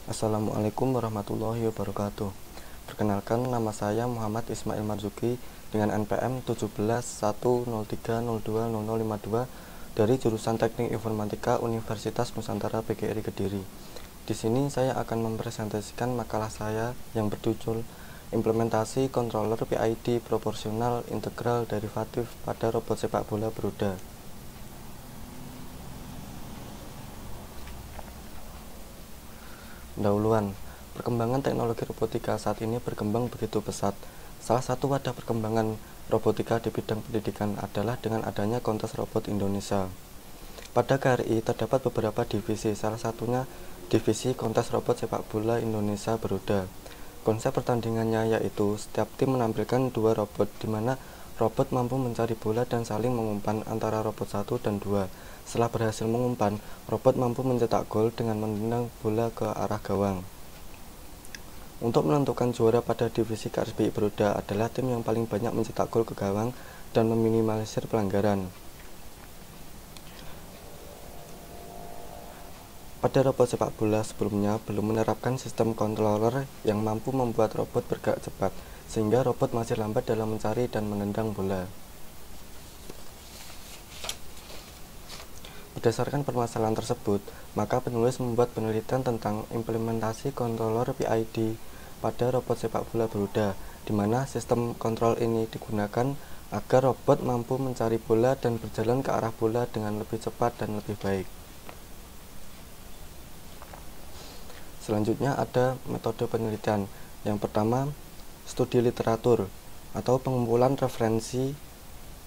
Assalamualaikum warahmatullahi wabarakatuh. Perkenalkan, nama saya Muhammad Ismail Marzuki dengan NPM 17.103.02.0052 dari jurusan Teknik Informatika Universitas Nusantara PGRI Kediri. Di sini saya akan mempresentasikan makalah saya yang berjudul Implementasi Controller PID Proporsional Integral Derivatif pada Robot Sepak Bola Beroda. Pendahuluan. Perkembangan teknologi robotika saat ini berkembang begitu pesat. Salah satu wadah perkembangan robotika di bidang pendidikan adalah dengan adanya Kontes Robot Indonesia. Pada KRI terdapat beberapa divisi, salah satunya divisi Kontes Robot Sepak Bola Indonesia Beroda. Konsep pertandingannya yaitu setiap tim menampilkan dua robot, di mana robot mampu mencari bola dan saling mengumpan antara robot 1 dan 2. Setelah berhasil mengumpan, robot mampu mencetak gol dengan menendang bola ke arah gawang. Untuk menentukan juara pada divisi KSBI Beroda adalah tim yang paling banyak mencetak gol ke gawang dan meminimalisir pelanggaran. Pada robot sepak bola sebelumnya belum menerapkan sistem controller yang mampu membuat robot bergerak cepat, sehingga robot masih lambat dalam mencari dan menendang bola. Berdasarkan permasalahan tersebut, maka penulis membuat penelitian tentang implementasi controller PID pada robot sepak bola beroda, di mana sistem kontrol ini digunakan agar robot mampu mencari bola dan berjalan ke arah bola dengan lebih cepat dan lebih baik. Selanjutnya ada metode penelitian. Yang pertama, studi literatur atau pengumpulan referensi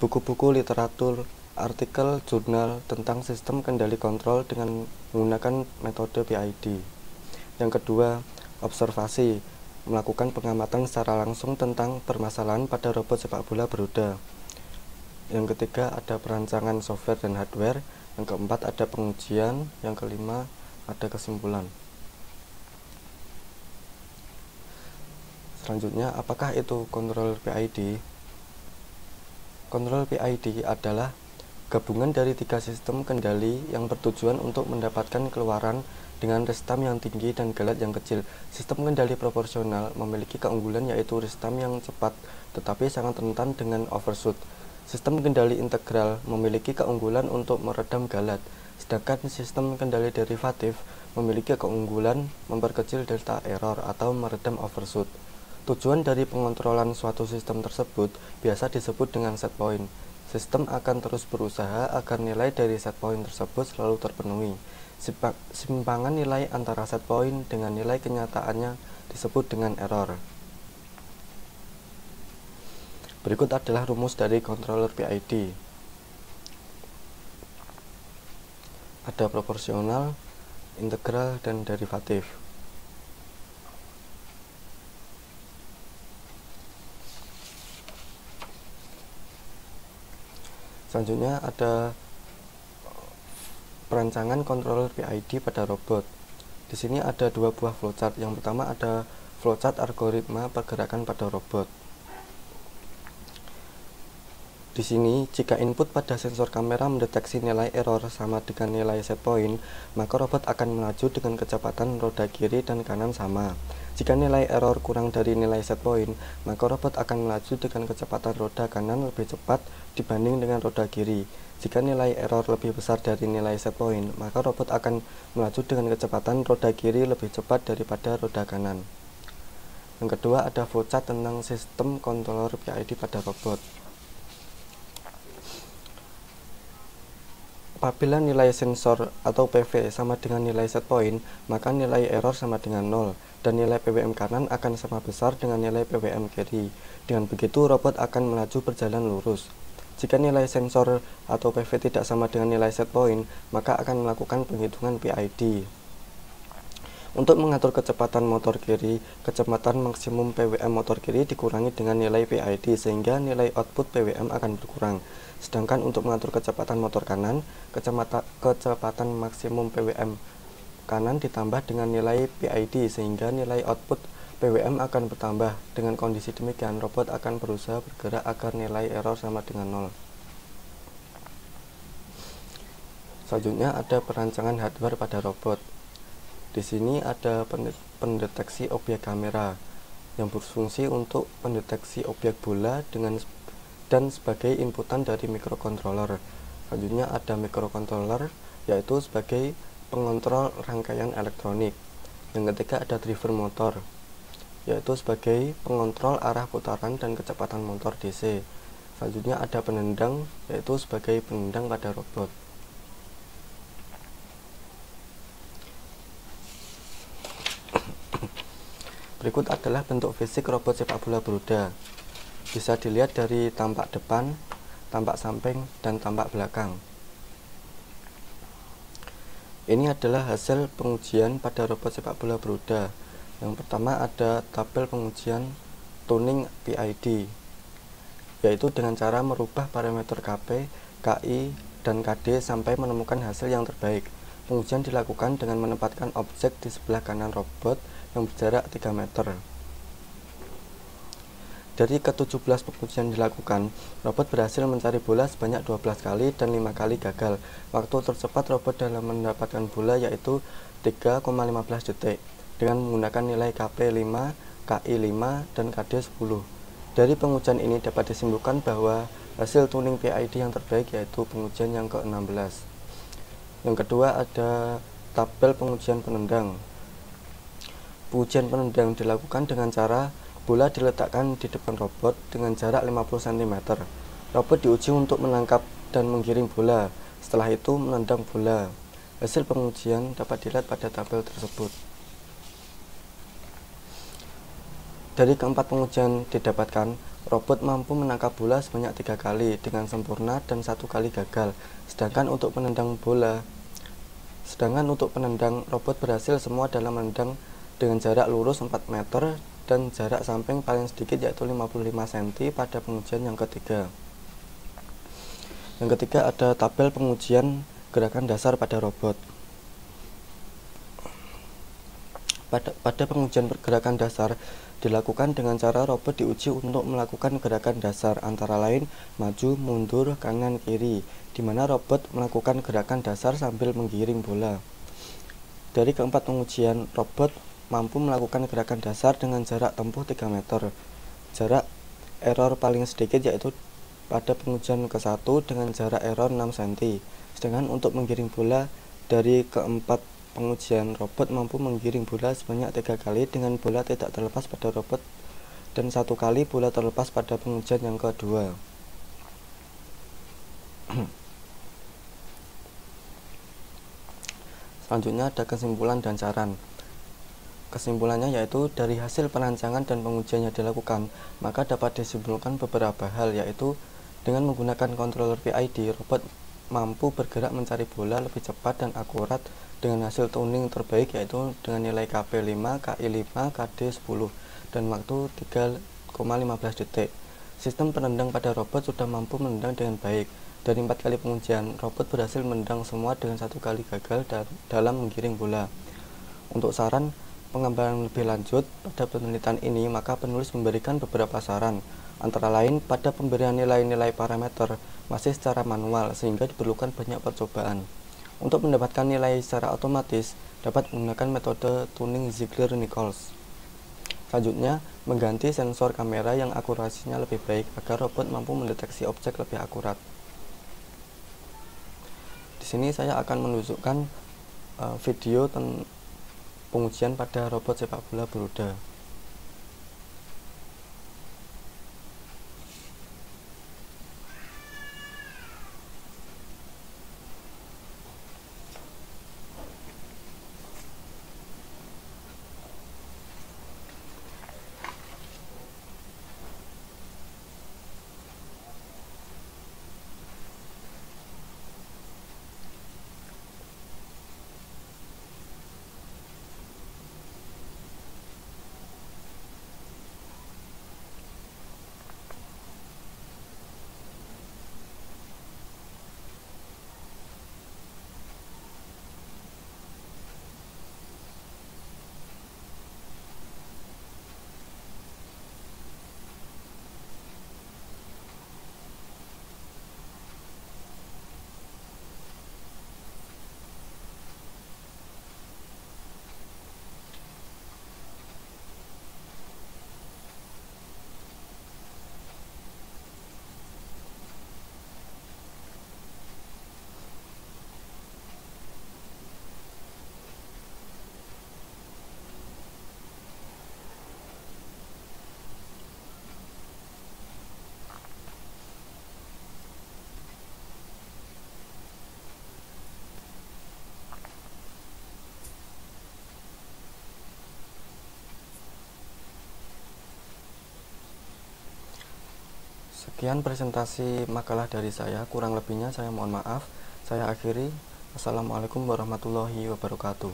buku-buku literatur, artikel jurnal tentang sistem kendali kontrol dengan menggunakan metode PID. Yang kedua, observasi, melakukan pengamatan secara langsung tentang permasalahan pada robot sepak bola beroda. Yang ketiga, ada perancangan software dan hardware. Yang keempat, ada pengujian. Yang kelima, ada kesimpulan. Selanjutnya, apakah itu controller PID? Controller PID adalah gabungan dari tiga sistem kendali yang bertujuan untuk mendapatkan keluaran dengan restam yang tinggi dan galat yang kecil. Sistem kendali proporsional memiliki keunggulan yaitu restam yang cepat tetapi sangat rentan dengan overshoot. Sistem kendali integral memiliki keunggulan untuk meredam galat, sedangkan sistem kendali derivatif memiliki keunggulan memperkecil delta error atau meredam overshoot. Tujuan dari pengontrolan suatu sistem tersebut biasa disebut dengan set point. Sistem akan terus berusaha agar nilai dari set point tersebut selalu terpenuhi. Simpangan nilai antara set point dengan nilai kenyataannya disebut dengan error. Berikut adalah rumus dari controller PID. Ada proporsional, integral, dan derivatif. Selanjutnya ada perancangan controller PID pada robot. Di sini ada dua buah flowchart. Yang pertama ada flowchart algoritma pergerakan pada robot. Di sini, jika input pada sensor kamera mendeteksi nilai error sama dengan nilai set point, maka robot akan melaju dengan kecepatan roda kiri dan kanan sama. Jika nilai error kurang dari nilai set point, maka robot akan melaju dengan kecepatan roda kanan lebih cepat dibanding dengan roda kiri. Jika nilai error lebih besar dari nilai set point, maka robot akan melaju dengan kecepatan roda kiri lebih cepat daripada roda kanan. Yang kedua, ada flowchart tentang sistem controller PID pada robot. Apabila nilai sensor atau PV sama dengan nilai set point, maka nilai error sama dengan 0, dan nilai PWM kanan akan sama besar dengan nilai PWM kiri. Dengan begitu, robot akan melaju berjalan lurus. Jika nilai sensor atau PV tidak sama dengan nilai set point, maka akan melakukan penghitungan PID. Untuk mengatur kecepatan motor kiri, kecepatan maksimum PWM motor kiri dikurangi dengan nilai PID sehingga nilai output PWM akan berkurang. Sedangkan untuk mengatur kecepatan motor kanan, kecepatan maksimum PWM kanan ditambah dengan nilai PID sehingga nilai output PWM akan bertambah. Dengan kondisi demikian, robot akan berusaha bergerak agar nilai error sama dengan 0. Selanjutnya ada perancangan hardware pada robot. Di sini ada pendeteksi objek kamera yang berfungsi untuk pendeteksi objek bola dan sebagai inputan dari mikrokontroler. Selanjutnya ada mikrokontroler, yaitu sebagai pengontrol rangkaian elektronik. Yang ketiga ada driver motor, yaitu sebagai pengontrol arah putaran dan kecepatan motor DC. Selanjutnya ada penendang, yaitu sebagai penendang pada robot. Berikut adalah bentuk fisik robot sepak bola beroda. Bisa dilihat dari tampak depan, tampak samping, dan tampak belakang. Ini adalah hasil pengujian pada robot sepak bola beroda. Yang pertama ada tabel pengujian tuning PID, yaitu dengan cara merubah parameter KP, KI, dan KD sampai menemukan hasil yang terbaik. Pengujian dilakukan dengan menempatkan objek di sebelah kanan robot yang berjarak 3 meter. Dari ke-17 pengujian dilakukan, robot berhasil mencari bola sebanyak 12 kali dan 5 kali gagal. Waktu tercepat robot dalam mendapatkan bola yaitu 3,15 detik dengan menggunakan nilai KP 5, KI 5, dan KD 10. Dari pengujian ini dapat disimpulkan bahwa hasil tuning PID yang terbaik yaitu pengujian yang ke-16. Yang kedua ada tabel pengujian penendang. Pengujian penendang dilakukan dengan cara bola diletakkan di depan robot dengan jarak 50 cm. Robot diuji untuk menangkap dan menggiring bola. Setelah itu menendang bola. Hasil pengujian dapat dilihat pada tabel tersebut. Dari keempat pengujian didapatkan, robot mampu menangkap bola sebanyak 3 kali dengan sempurna dan 1 kali gagal. Sedangkan untuk penendang, robot berhasil semua dalam menendang dengan jarak lurus 4 meter dan jarak samping paling sedikit yaitu 55 cm pada pengujian yang ketiga. Yang ketiga ada tabel pengujian gerakan dasar pada robot. Pada pengujian gerakan dasar dilakukan dengan cara robot diuji untuk melakukan gerakan dasar antara lain maju, mundur, kanan, kiri, di mana robot melakukan gerakan dasar sambil menggiring bola. Dari keempat pengujian, robot mampu melakukan gerakan dasar dengan jarak tempuh 3 meter. Jarak error paling sedikit yaitu pada pengujian ke-1 dengan jarak error 6 cm. Sedangkan untuk menggiring bola, dari keempat pengujian robot mampu menggiring bola sebanyak 3 kali dengan bola tidak terlepas pada robot dan 1 kali bola terlepas pada pengujian yang kedua. Selanjutnya ada kesimpulan dan saran. Kesimpulannya yaitu dari hasil perancangan dan pengujian yang dilakukan, maka dapat disimpulkan beberapa hal, yaitu dengan menggunakan controller PID, robot mampu bergerak mencari bola lebih cepat dan akurat dengan hasil tuning terbaik yaitu dengan nilai KP 5, KI 5, KD 10 dan waktu 3,15 detik. Sistem penendang pada robot sudah mampu menendang dengan baik. Dari 4 kali pengujian, robot berhasil menendang semua dengan 1 kali gagal dalam menggiring bola. Untuk saran pengembangan lebih lanjut pada penelitian ini, maka penulis memberikan beberapa saran, antara lain pada pemberian nilai-nilai parameter masih secara manual sehingga diperlukan banyak percobaan. Untuk mendapatkan nilai secara otomatis dapat menggunakan metode tuning Ziegler-Nichols. Selanjutnya, mengganti sensor kamera yang akurasinya lebih baik agar robot mampu mendeteksi objek lebih akurat. Di sini saya akan menunjukkan video tentang pengujian pada robot sepak bola beroda. Sekian presentasi makalah dari saya, kurang lebihnya saya mohon maaf. Saya akhiri. Assalamualaikum warahmatullahi wabarakatuh.